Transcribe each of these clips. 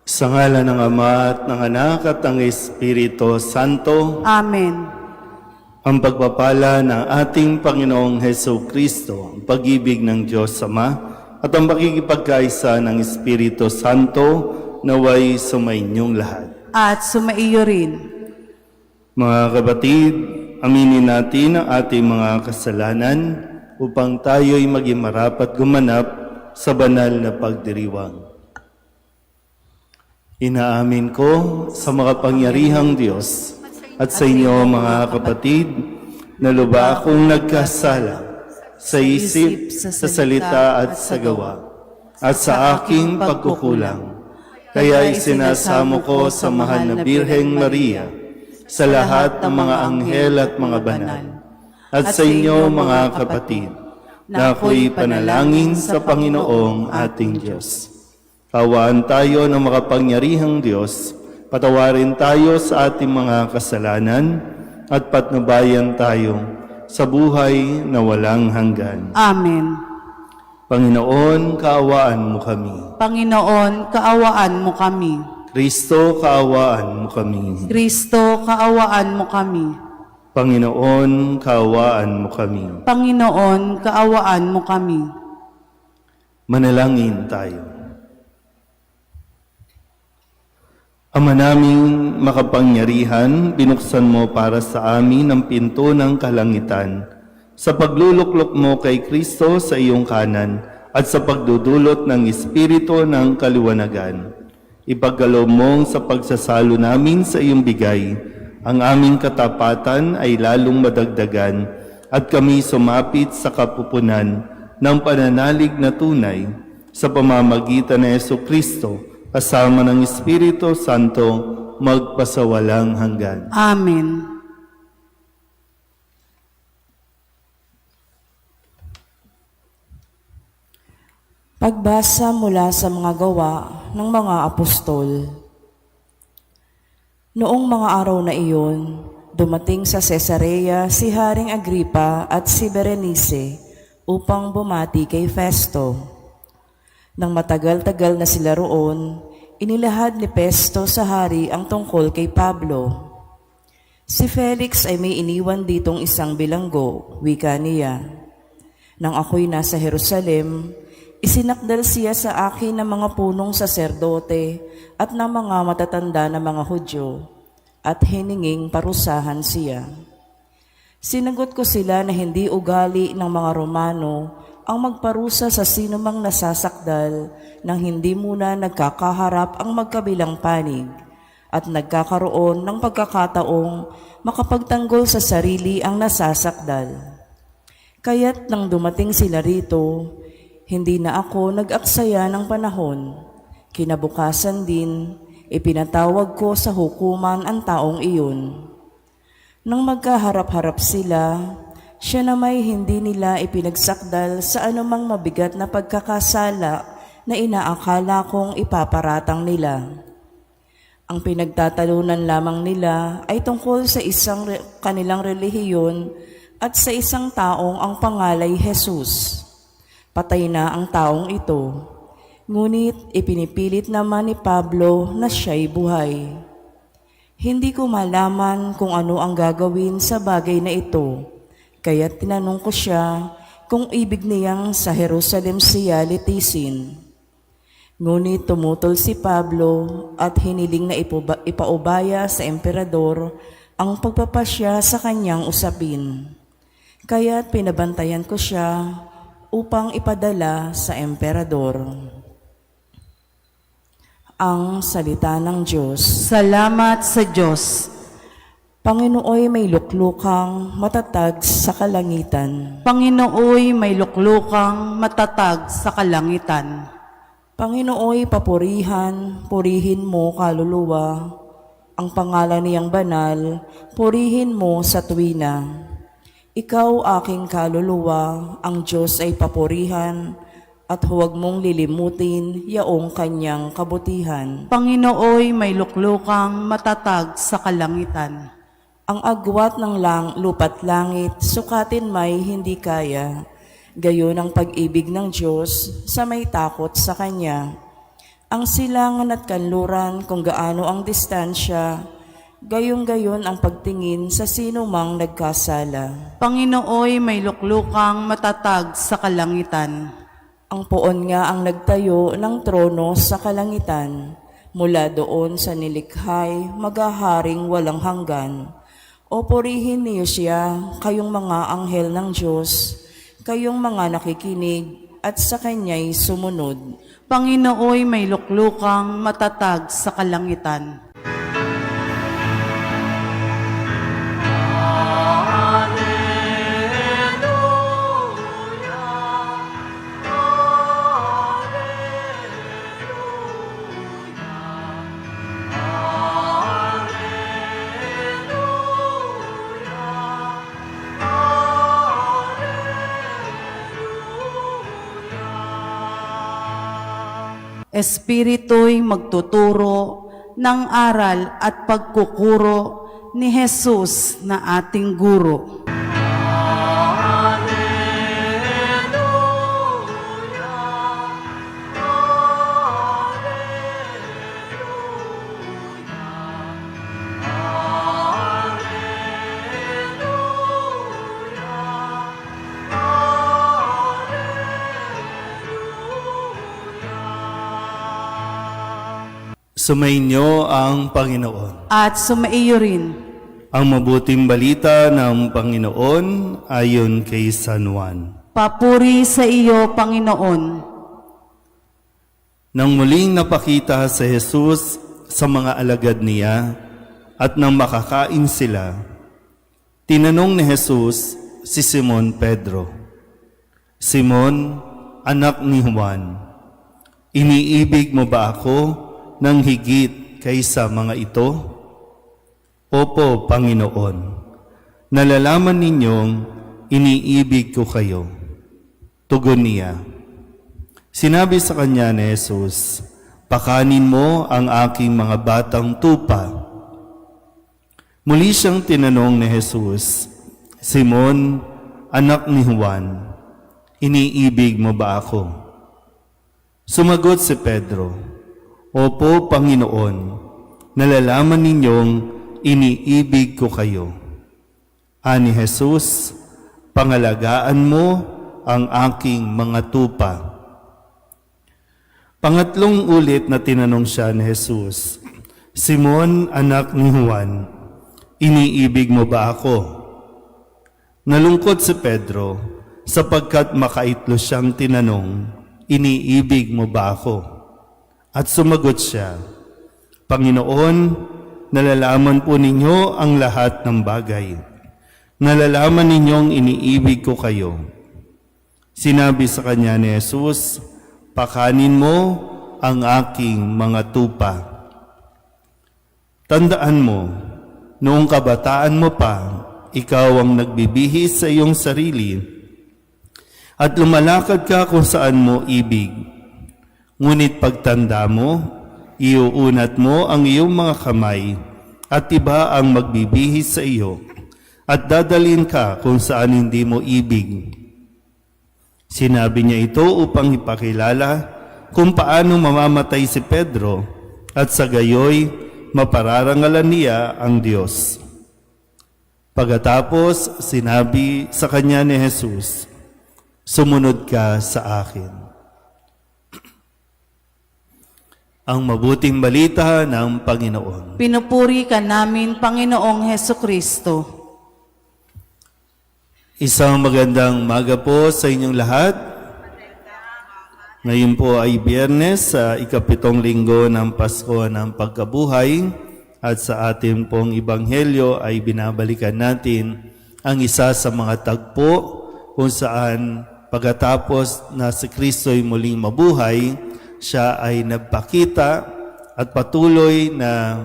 Sa ngalan ng Ama at ng Anak at ng Espiritu Santo, Amen. ang pagpapala ng ating Panginoong Hesus Kristo, ang pag-ibig ng Diyos Ama, at ang pakikipagkaisa ng Espiritu Santo naway sumainyong lahat. At sumaiyo rin. Mga kapatid, aminin natin ang ating mga kasalanan upang tayo'y maging marapat gumanap sa banal na pagdiriwang. Inaamin ko sa makapangyarihang Diyos at sa inyo mga kapatid na lubha akong nagkasala sa isip, sa salita at sa gawa at sa aking pagkukulang. Kaya isinasamo ko sa mahal na Birheng Maria, sa lahat ng mga anghel at mga banal, at sa inyo mga kapatid, na ako'y panalangin sa Panginoong ating Diyos. Kawaan tayo ng makapangyarihang Diyos, patawarin tayo sa ating mga kasalanan, at patnubayan tayo sa buhay na walang hanggan. Amen. Panginoon, kaawaan mo kami. Panginoon, kaawaan mo kami. Kristo, kaawaan mo kami. Kristo, kaawaan mo kami. Panginoon, kaawaan mo kami. Panginoon, kaawaan mo kami. Manalangin tayo. Ama naming makapangyarihan, binuksan mo para sa amin ang pinto ng kalangitan sa pagluluklok mo kay Kristo sa iyong kanan at sa pagdudulot ng Espiritu ng kaliwanagan. Ipagkaloob mo sa pagsasalo namin sa iyong bigay, ang aming katapatan ay lalong madagdagan at kami sumapit sa kapupunan ng pananalig na tunay sa pamamagitan ng Jesucristo kasama ng Espiritu Santo magpasawalang hanggan. Amen. Pagbasa mula sa mga gawa ng mga apostol. Noong mga araw na iyon, dumating sa Cesarea si Haring Agripa at si Berenice upang bumati kay Festo. Nang matagal-tagal na sila roon, inilahad ni Festo sa hari ang tungkol kay Pablo. Si Felix ay may iniwan ditong isang bilanggo, wika niya. Nang ako'y nasa Jerusalem, isinakdal siya sa akin ng mga punong saserdote at ng mga matatanda na mga Hudyo, at hininging parusahan siya. Sinagot ko sila na hindi ugali ng mga Romano ang magparusa sa sinumang nasasakdal nang hindi muna nagkakaharap ang magkabilang panig at nagkakaroon ng pagkakataong makapagtanggol sa sarili ang nasasakdal. Kaya't nang dumating sila rito, hindi na ako nag-aksaya ng panahon. Kinabukasan din, ipinatawag ko sa hukuman ang taong iyon. Nang magkaharap-harap sila, siya na may hindi nila ipinagsakdal sa anumang mabigat na pagkakasala na inaakala kong ipaparatang nila. Ang pinagtatalunan lamang nila ay tungkol sa isang kanilang relihiyon at sa isang taong ang pangalay Jesus. Patay na ang taong ito, ngunit ipinipilit naman ni Pablo na siya'y buhay. Hindi ko malaman kung ano ang gagawin sa bagay na ito, kaya tinanong ko siya kung ibig niyang sa Jerusalem siya litisin. Ngunit tumutol si Pablo at hiniling na ipaubaya sa emperador ang pagpapasya sa kanyang usapin. Kaya't pinabantayan ko siya upang ipadala sa emperador. Ang salita ng Diyos. Salamat sa Diyos. Panginooy may luklukang matatag sa kalangitan. Panginooy may luklukang matatag sa kalangitan. Panginooy papurihan, purihin mo kaluluwa. Ang pangalan niyang banal, purihin mo sa tuwina. Ikaw aking kaluluwa, ang Diyos ay papurihan, at huwag mong lilimutin yaong kanyang kabutihan. Panginooy may luklukang matatag sa kalangitan. Ang agwat ng lupa't langit, sukatin may hindi kaya. Gayon ang pag-ibig ng Diyos sa may takot sa Kanya. Ang silangan at kanluran kung gaano ang distansya, gayong-gayon ang pagtingin sa sino mang nagkasala. Panginooy may luklukang matatag sa kalangitan. Ang poon nga ang nagtayo ng trono sa kalangitan, mula doon sa nilikhay, magaharing walang hanggan. O purihin niyo siya, kayong mga anghel ng Diyos, kayong mga nakikinig at sa Kanya'y sumunod. Panginooy may luklukang matatag sa kalangitan. Espiritu'y magtuturo ng aral at pagkukuro ni Jesus na ating guro. Sumainyo ang Panginoon. At sumaiyo rin. Ang mabuting balita ng Panginoon ayon kay San Juan. Papuri sa iyo, Panginoon. Nang muling napakita si Jesus sa mga alagad niya at nang makakain sila, tinanong ni Jesus si Simon Pedro, "Simon, anak ni Juan, iniibig mo ba ako ng higit kaysa mga ito?" "Opo, Panginoon, nalalaman ninyong iniibig ko kayo," tugon niya. Sinabi sa kanya ni Jesus, "Pakanin mo ang aking mga batang tupa." Muli siyang tinanong ni Jesus, "Simon, anak ni Juan, iniibig mo ba ako?" Sumagot si Pedro, "Opo, Panginoon, nalalaman ninyong iniibig ko kayo." Ani Jesus, "Pangalagaan mo ang aking mga tupa." Pangatlong ulit na tinanong siya ni Jesus, "Simon, anak ni Juan, iniibig mo ba ako?" Nalungkot si Pedro sapagkat makaitlo siyang tinanong, "Iniibig mo ba ako?" At sumagot siya, "Panginoon, nalalaman po ninyo ang lahat ng bagay. Nalalaman ninyong iniibig ko kayo." Sinabi sa kanya ni Jesus, "Pakanin mo ang aking mga tupa." Tandaan mo, noong kabataan mo pa, ikaw ang nagbibihis sa iyong sarili at lumalakad ka kung saan mo ibig. Ngunit pagtanda mo, iuunat mo ang iyong mga kamay at iba ang magbibihis sa iyo at dadalhin ka kung saan hindi mo ibig. Sinabi niya ito upang ipakilala kung paano mamamatay si Pedro at sa gayoy mapararangalan niya ang Diyos. Pagkatapos, sinabi sa kanya ni Jesus, "Sumunod ka sa akin." Ang mabuting balita ng Panginoon. Pinupuri ka namin, Panginoong Hesukristo. Isang magandang umaga po sa inyong lahat. Ngayon po ay Biyernes sa ikapitong linggo ng Pasko ng Pagkabuhay at sa ating pong Ebanghelyo ay binabalikan natin ang isa sa mga tagpo kung saan pagkatapos na si Kristo'y muling mabuhay, siya ay nagpakita at patuloy na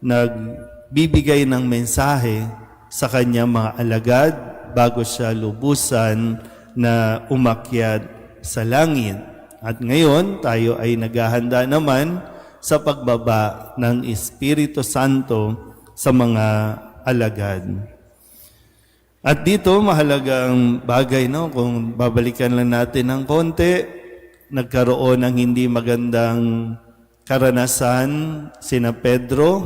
nagbibigay ng mensahe sa kanyang mga alagad bago siya lubusan na umakyat sa langit. At ngayon, tayo ay naghahanda naman sa pagbaba ng Espiritu Santo sa mga alagad. At dito, mahalagang bagay, no? Kung babalikan lang natin ng konti, nagkaroon ng hindi magandang karanasan sina Pedro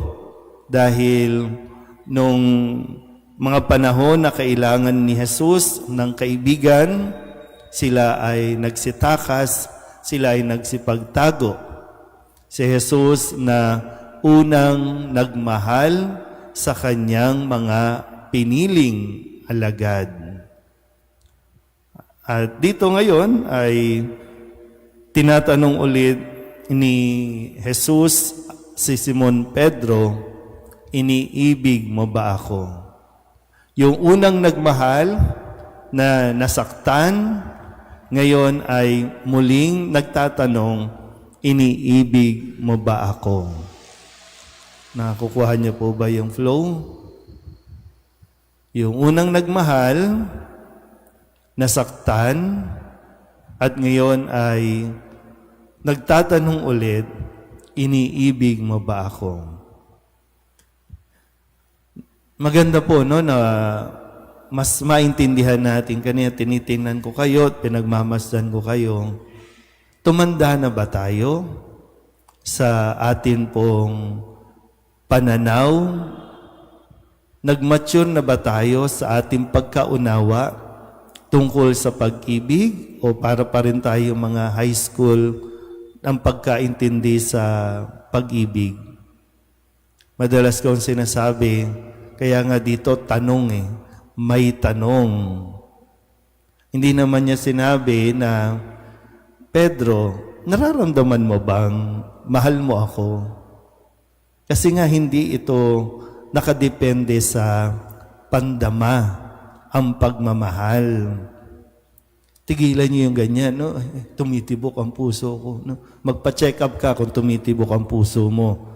dahil nung mga panahon na kailangan ni Jesus ng kaibigan, sila ay nagsitakas, sila ay nagsipagtago. Si Jesus na unang nagmahal sa kanyang mga piniling alagad. At dito ngayon ay tinatanong ulit ni Jesus si Simon Pedro, iniibig mo ba ako? Yung unang nagmahal na nasaktan, ngayon ay muling nagtatanong, iniibig mo ba ako? Nakukuha niyo po ba yung flow? Yung unang nagmahal, nasaktan, at ngayon ay nagtatanong ulit, iniibig mo ba ako? Maganda po no na mas maintindihan natin. Kanina tinitingnan ko kayo at pinagmamasdan ko kayo. Tumanda na ba tayo sa atin pong pananaw? Nag-mature na ba tayo sa ating pagkaunawa tungkol sa pag-ibig? O para pa rin tayo mga high school ang pagkaintindi sa pag-ibig? Madalas kong sinasabi, kaya nga dito tanong may tanong. Hindi naman niya sinabi na, Pedro, nararamdaman mo bang mahal mo ako? Kasi nga hindi ito nakadepende sa pandama ang pagmamahal. Tigilan niyo yung ganyan, no? Tumitibok ang puso ko. No? Magpa-check up ka kung tumitibok ang puso mo.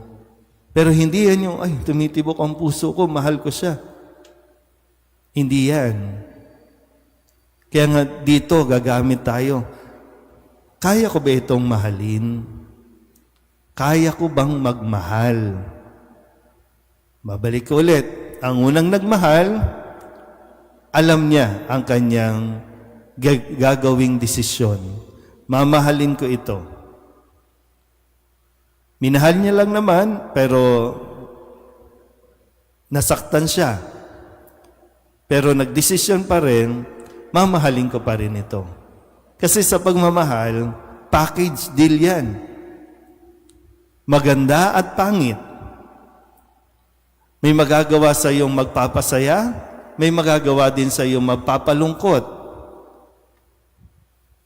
Pero hindi yan yung, tumitibok ang puso ko, mahal ko siya. Hindi yan. Kaya nga dito, gagamit tayo. Kaya ko ba itong mahalin? Kaya ko bang magmahal? Babalik ko ulit. Ang unang nagmahal, alam niya ang kanyang gagawing desisyon. Mamahalin ko ito. Minahal niya lang naman, pero nasaktan siya. Pero nagdesisyon pa rin, mamahalin ko pa rin ito. Kasi sa pagmamahal, package deal yan. Maganda at pangit. May magagawa sa iyong magpapasaya, may magagawa din sa iyong magpapalungkot.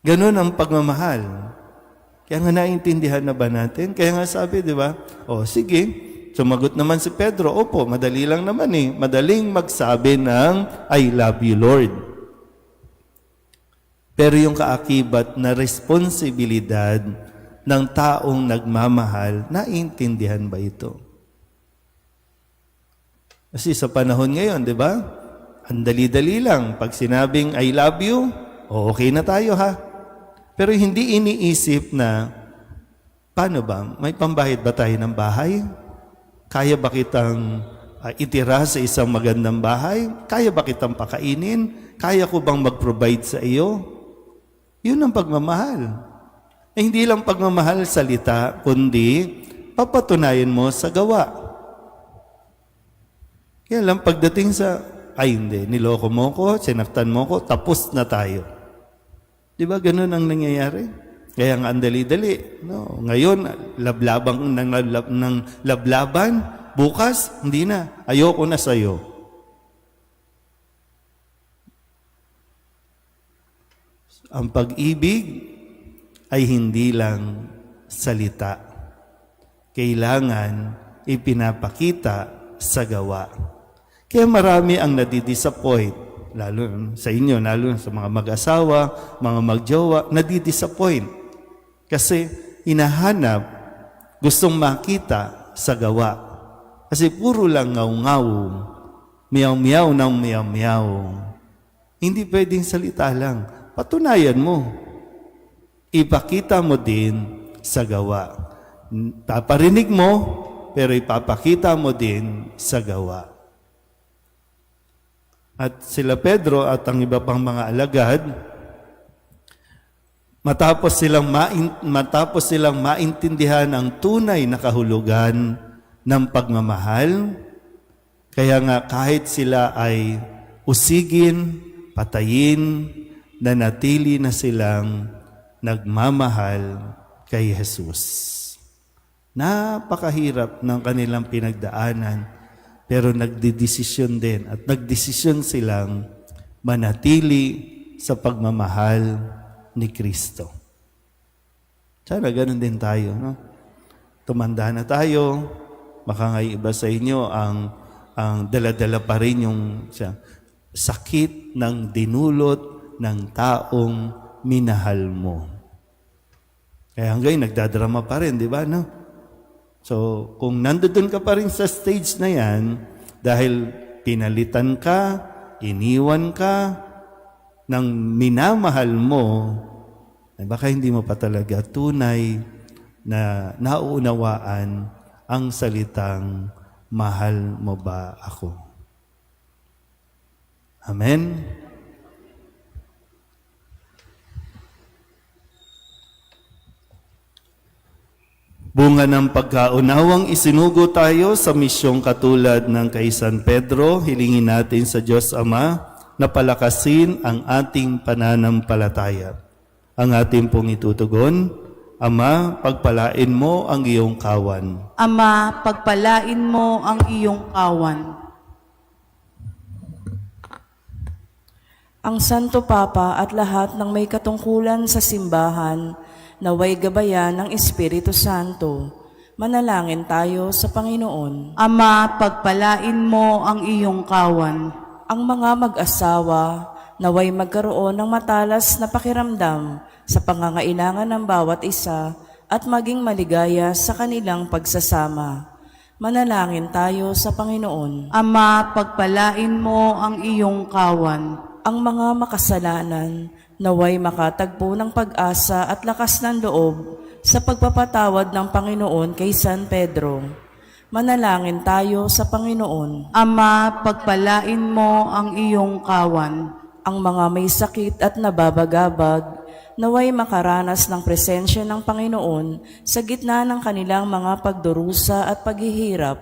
Ganun ang pagmamahal. Kaya nga naintindihan na ba natin? Kaya nga sabi, di ba? Sige, sumagot naman si Pedro, opo, madali lang naman Madaling magsabi ng, I love you, Lord. Pero yung kaakibat na responsibilidad ng taong nagmamahal, naintindihan ba ito? Kasi sa panahon ngayon, di ba? Ang dali-dali lang. Pag sinabing, I love you, okay na tayo ha. Pero hindi iniisip na, paano ba? May pambahid ba tayo ng bahay? Kaya ba kitang itira sa isang magandang bahay? Kaya ba kitang pakainin? Kaya ko bang mag-provide sa iyo? Yun ang pagmamahal. Hindi lang pagmamahal salita, kundi papatunayan mo sa gawa. Kaya lang pagdating sa, hindi, niloko mo ko, sinaktan mo ko, tapos na tayo. Di ba ganun ang nangyayari? Kaya nga ang dali-dali. No? Ngayon, lablabang ng lablaban. Bukas, hindi na. Ayoko na sa'yo. Ang pag-ibig ay hindi lang salita. Kailangan ipinapakita sa gawa. Kaya marami ang nadidisappoint. Lalo sa inyo, lalo sa mga mag-asawa, mga magjowa, nadidisappoint. Kasi hinahanap, gustong makita sa gawa. Kasi puro lang ngaw-ngaw, miyaw-miyaw ng miyaw-miyaw. Hindi pwedeng salita lang. Patunayan mo. Ipakita mo din sa gawa. Paparinig mo, pero ipapakita mo din sa gawa. At sila Pedro at ang iba pang mga alagad, matapos silang maintindihan ang tunay na kahulugan ng pagmamahal, kaya nga kahit sila ay usigin, patayin, nanatili na silang nagmamahal kay Jesus. Napakahirap ng kanilang pinagdaanan, pero nagdedesisyon din at nagdesisyon silang manatili sa pagmamahal ni Kristo. Sana ganun din tayo, no? Tumanda na tayo, baka nga iba sa inyo ang dala-dala pa rin yung sakit ng dinulot ng taong minahal mo. Kaya hanggang nagdadrama pa rin, di ba, no? So, kung nandoon ka pa rin sa stage na yan, dahil pinalitan ka, iniwan ka ng minamahal mo, ay baka hindi mo pa talaga tunay na nauunawaan ang salitang, mahal mo ba ako? Amen? Bunga ng pagkaunawang isinugo tayo sa misyong katulad ng kay San Pedro, hilingin natin sa Diyos Ama na palakasin ang ating pananampalataya. Ang ating pong itutugon, Ama, pagpalain mo ang iyong kawan. Ama, pagpalain mo ang iyong kawan. Ang Santo Papa at lahat ng may katungkulan sa simbahan, naway gabayan ng Espiritu Santo. Manalangin tayo sa Panginoon. Ama, pagpalain mo ang iyong kawan. Ang mga mag-asawa, naway magkaroon ng matalas na pakiramdam sa pangangailangan ng bawat isa at maging maligaya sa kanilang pagsasama. Manalangin tayo sa Panginoon. Ama, pagpalain mo ang iyong kawan. Ang mga makasalanan, naway makatagpo ng pag-asa at lakas ng loob sa pagpapatawad ng Panginoon kay San Pedro. Manalangin tayo sa Panginoon. Ama, pagpalain mo ang iyong kawan. Ang mga may sakit at nababagabag, naway makaranas ng presensya ng Panginoon sa gitna ng kanilang mga pagdurusa at paghihirap.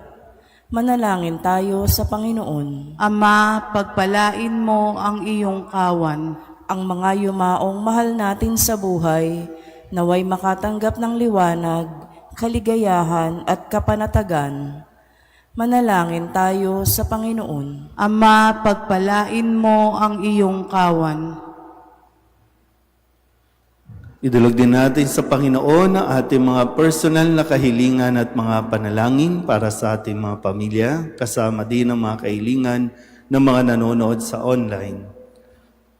Manalangin tayo sa Panginoon. Ama, pagpalain mo ang iyong kawan. Ang mga yumaong mahal natin sa buhay, naway makatanggap ng liwanag, kaligayahan at kapanatagan. Manalangin tayo sa Panginoon. Ama, pagpalain mo ang iyong kawan. Idulog din natin sa Panginoon ang ating mga personal na kahilingan at mga panalangin para sa ating mga pamilya, kasama din ang mga kahilingan ng mga nanonood sa online.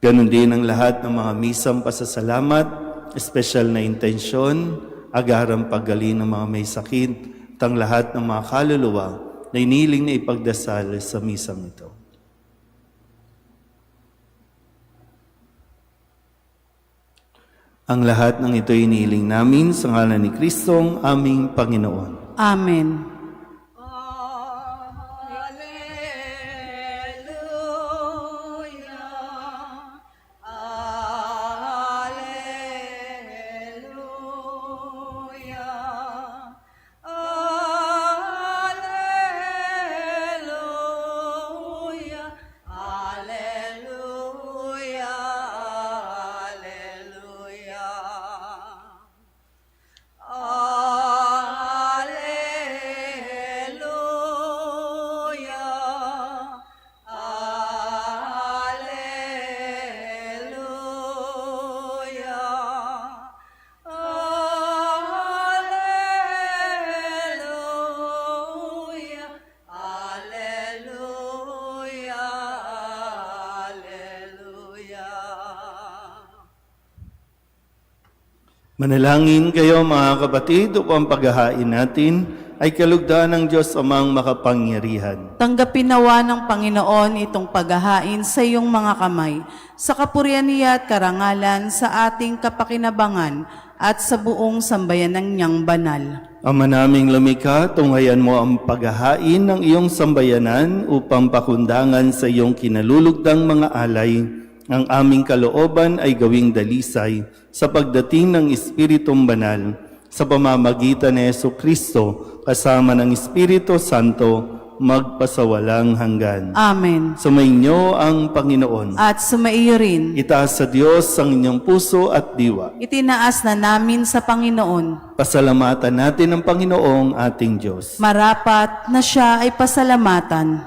Ganon din ang lahat ng mga misang pasasalamat, espesyal na intensyon, agarang paggaling ng mga may sakit, at ang lahat ng mga kaluluwa na iniling na ipagdasal sa misang ito. Ang lahat ng ito iniling namin sa ngalan ni Kristong aming Panginoon. Amen. Manalangin kayo mga kapatid upang paghahain natin ay kalugdaan ng Diyos Amang makapangyarihan. Tanggapin nawa ng Panginoon itong paghahain sa iyong mga kamay, sa kapurihan niya at karangalan sa ating kapakinabangan at sa buong sambayanang niyang banal. Ama naming lumikha, tunghayan mo ang paghahain ng iyong sambayanan upang pakundangan sa iyong kinalulugdang mga alay Ang aming kalooban ay gawing dalisay sa pagdating ng Espiritong Banal sa pamamagitan ni Jesucristo kasama ng Espiritu Santo magpasawalang hanggan. Amen. Sumainyo ang Panginoon. At sumaiyo rin. Itaas sa Diyos ang inyong puso at diwa. Itinaas na namin sa Panginoon. Pasalamatan natin ang Panginoong ating Diyos. Marapat na siya ay pasalamatan.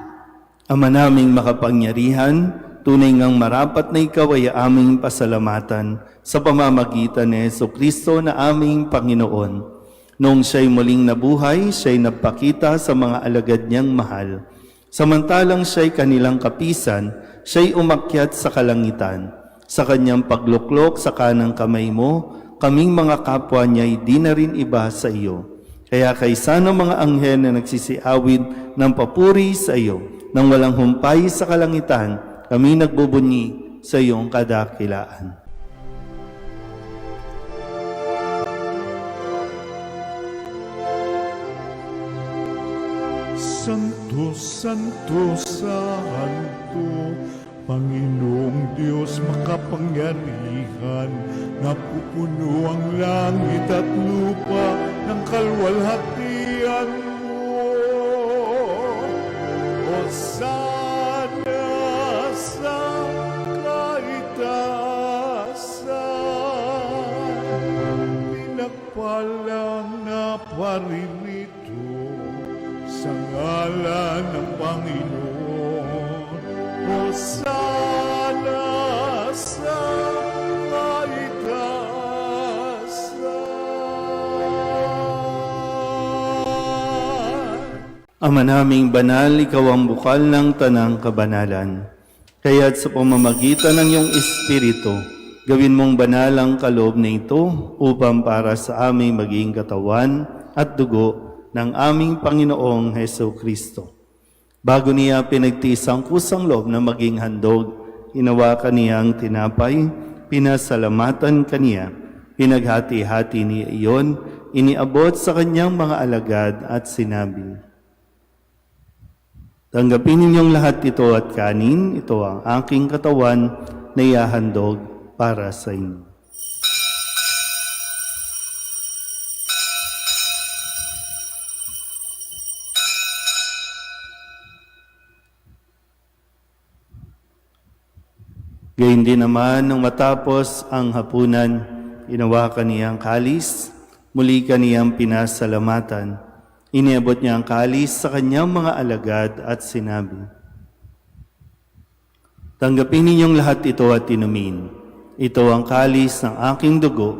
Ama naming makapangyarihan, tunay ngang marapat na ikaw ay aming pasalamatan sa pamamagitan ni Jesucristo na aming Panginoon. Noong siya'y muling nabuhay, siya'y nagpakita sa mga alagad niyang mahal. Samantalang siya'y kanilang kapisan, siya'y umakyat sa kalangitan. Sa kanyang pagluklok sa kanang kamay mo, kaming mga kapwa niya'y di na rin iba sa iyo. Kaya kaysa ng mga anghel na nagsisiawid ng papuri sa iyo, nang walang humpay sa kalangitan, kami nagbubunyi sa iyong kadakilaan. Santo, Santo, Santo, Panginoong Diyos makapangyarihan, napupuno ang langit at lupa ng kalwalhatian mo. Hosana sa kaitaasan, pinagpalang na paririto sa ngalan ng Panginoon. Hosana sa kaitaasan. Ama naming banal, ikaw ang bukal ng tanang kabanalan. Kaya't sa pamamagitan ng iyong Espiritu, gawin mong banal ang kaloob na ito upang para sa aming maging katawan at dugo ng aming Panginoong Heso Kristo. Bago niya pinagtiis ang kusang loob na maging handog, hinawakan niya ang tinapay, pinasalamatan kaniya, pinaghati-hati niya iyon, iniabot sa kanyang mga alagad at sinabi, "Tanggapin ninyong lahat ito at kanin, ito ang aking katawan na ihahandog para sa inyo." Gayun din naman nang matapos ang hapunan, inawakan niya ang kalis, muli kaniyang pinasalamatan. Iniabot niya ang kalis sa kanyang mga alagad at sinabi, "Tanggapin ninyong lahat ito at inumin. Ito ang kalis ng aking dugo,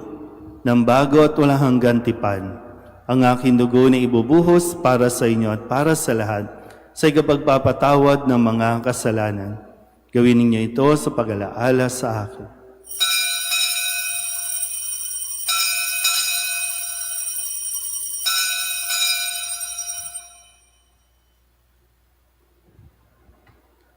ng bago at walang hanggang tipan. Ang aking dugo na ibubuhos para sa inyo at para sa lahat, sa ikapagpapatawad ng mga kasalanan. Gawin ninyo ito sa pag-alaala sa akin."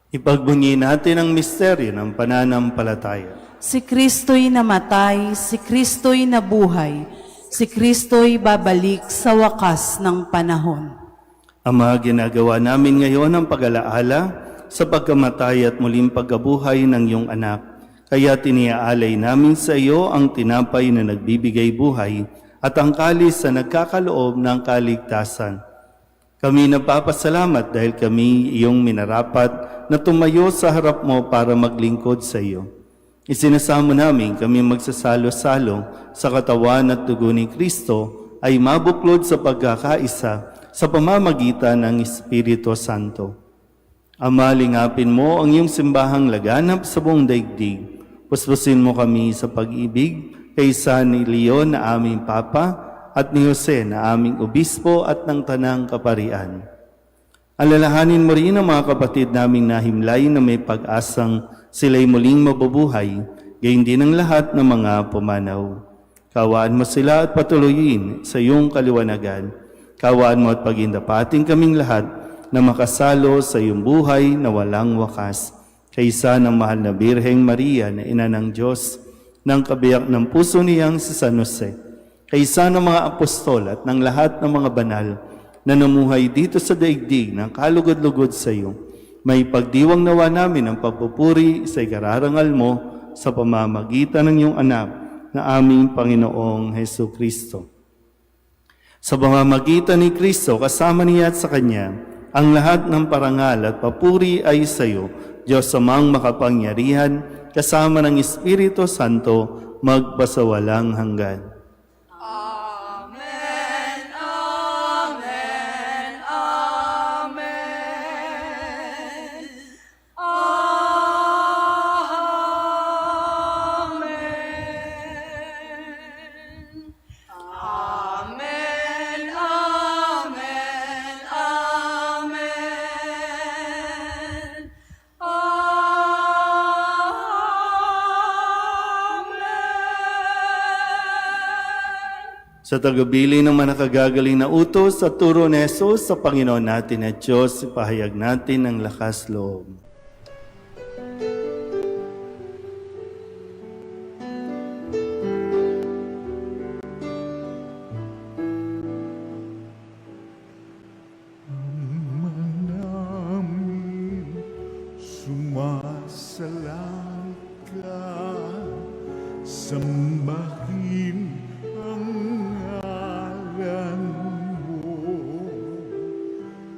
Ipagbunyi natin ang misteryo ng pananampalataya. Si Kristo'y namatay, si Kristo'y nabuhay, si Kristo'y babalik sa wakas ng panahon. Ama, ginagawa namin ngayon ang pag-alaala sa pagkamatay at muling pagkabuhay ng iyong anak. Kaya tiniaalay namin sa iyo ang tinapay na nagbibigay buhay at ang kalis na nagkakaloob ng kaligtasan. Kami nagpapasalamat dahil kami iyong minarapat na tumayo sa harap mo para maglingkod sa iyo. Isinasamo namin kami magsasalo-salo sa katawan at dugo ni Kristo ay mabuklod sa pagkakaisa sa pamamagitan ng Espiritu Santo. Ama, lingapin mo ang iyong simbahang laganap sa buong daigdig. Puspusin mo kami sa pag-ibig kaysa ni Leon na aming Papa at ni Jose na aming Obispo at ng Tanang Kaparian. Alalahanin mo rin ang mga kapatid naming nahimlay na may pag-asang sila'y muling mabubuhay, gayon din ang lahat ng mga pumanaw. Kawaan mo sila at patuloyin sa iyong kaliwanagan. Kawaan mo at pagindapating kaming lahat na makasalo sa iyong buhay na walang wakas, kaysa ng mahal na Birheng Maria na ina ng Diyos, ng kabiyak ng puso niyang si San Jose, kaysa ng mga apostol at ng lahat ng mga banal na namuhay dito sa daigdig ng kalugod-lugod sa iyo, May pagdiwang nawa namin ang papupuri sa ikararangal mo sa pamamagitan ng iyong anak na aming Panginoong Heso Kristo. Sa pamamagitan ni Kristo, kasama niya at sa Kanya, ang lahat ng parangal at papuri ay sa iyo, Diyos Amang makapangyarihan, kasama ng Espiritu Santo, magpasawalang hanggan. Sa tagabili ng manakagagaling na utos at turo ni Jesus sa Panginoon natin at Diyos, ipahayag natin ang lakas loob. namin sumasalang ka, sambahin ang ngalan mo,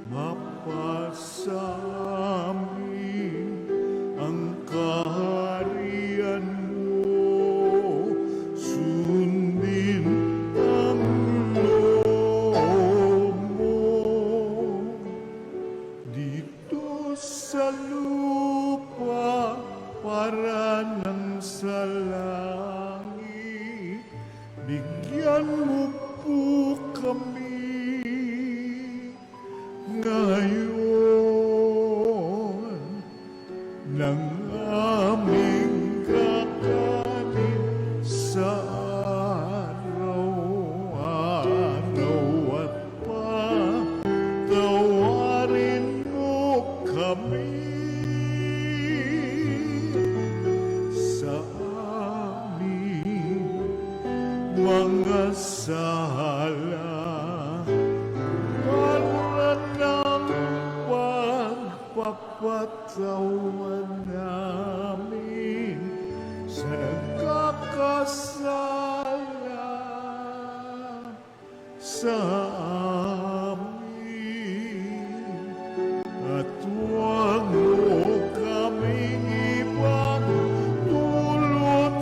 mapasamin ang kaharian mo, sundin ang loob mo dito sa lupa para nang sa langit. Bigyan mo po kami ngayon ng aming kakanin sa araw-araw at patawarin mo kami sa aming mga sala para ng pagpapatawan namin sa nagkakasala sa amin. At huwag mo kaming ipagdulot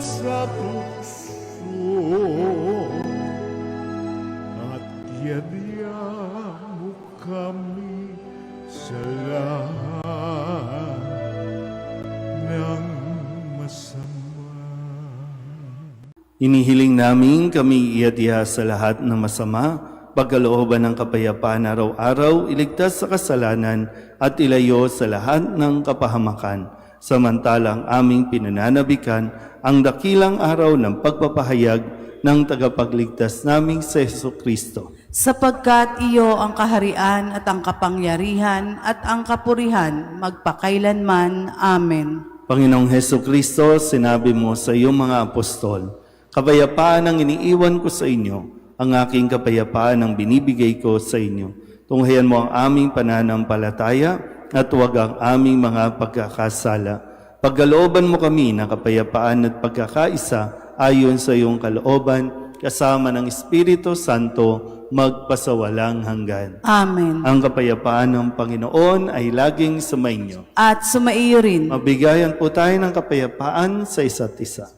sa tukso, at yadya mo kami sa lahat ng masama. Inihiling namin kami iadya sa lahat ng masama, pagkalooban ng kapayapaan araw-araw, iligtas sa kasalanan at ilayo sa lahat ng kapahamakan. Samantalang aming pinananabikan ang dakilang araw ng pagpapahayag ng tagapagligtas naming sa Jesucristo. Sapagkat iyo ang kaharian at ang kapangyarihan at ang kapurihan magpakailanman. Amen. Panginoong Jesucristo, sinabi mo sa iyong mga apostol, kapayapaan ang iniiwan ko sa inyo, ang aking kapayapaan ang binibigay ko sa inyo. Tunghayan mo ang aming pananampalataya at huwag ang aming mga pagkakasala. Pagkalooban mo kami ng kapayapaan at pagkakaisa ayon sa iyong kalooban, kasama ng Espiritu Santo, magpasawalang hanggan. Amen. Ang kapayapaan ng Panginoon ay laging sumainyo. At sumaiyo rin. Mabigayan po tayo ng kapayapaan sa isa't isa.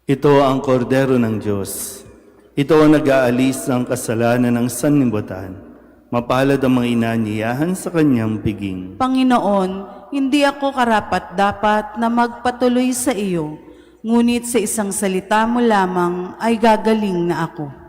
Ito ang kordero ng Diyos. Ito ang nag-aalis ng kasalanan ng sanlibutan. Mapalad ang mga inanyayahan sa kanyang piging. Panginoon, hindi ako karapat-dapat na magpatuloy sa iyo, ngunit sa isang salita mo lamang ay gagaling na ako.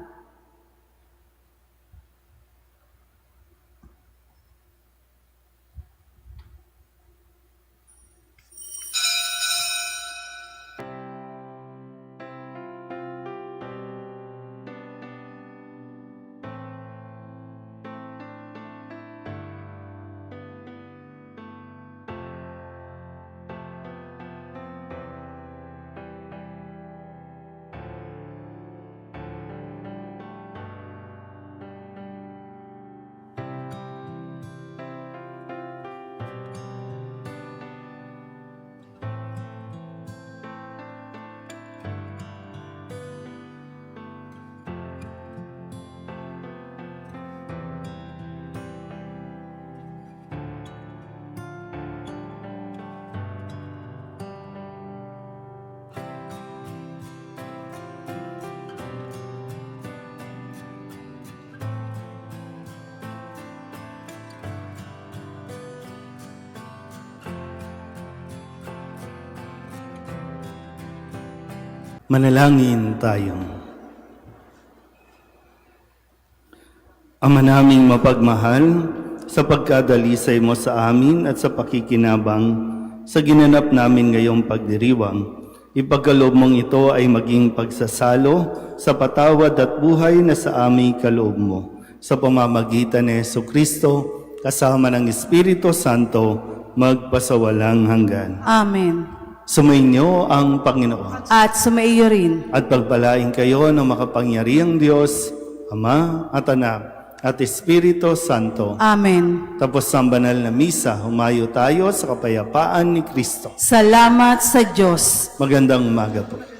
Manalangin tayo. Ama naming mapagmahal, sa pagkadalisay mo sa amin at sa pakikinabang sa ginanap namin ngayong pagdiriwang, ipagkaloob mong ito ay maging pagsasalo sa patawad at buhay na sa aming kaloob mo. Sa pamamagitan ni Jesucristo, kasama ng Espiritu Santo, magpasawalang hanggan. Amen. Sumainyo ang Panginoon. At sumaiyo rin. At pagpalain kayo ng makapangyarihang Diyos, Ama at Anak at Espiritu Santo. Amen. Tapos ang banal na misa, humayo tayo sa kapayapaan ni Kristo. Salamat sa Diyos. Magandang umaga po.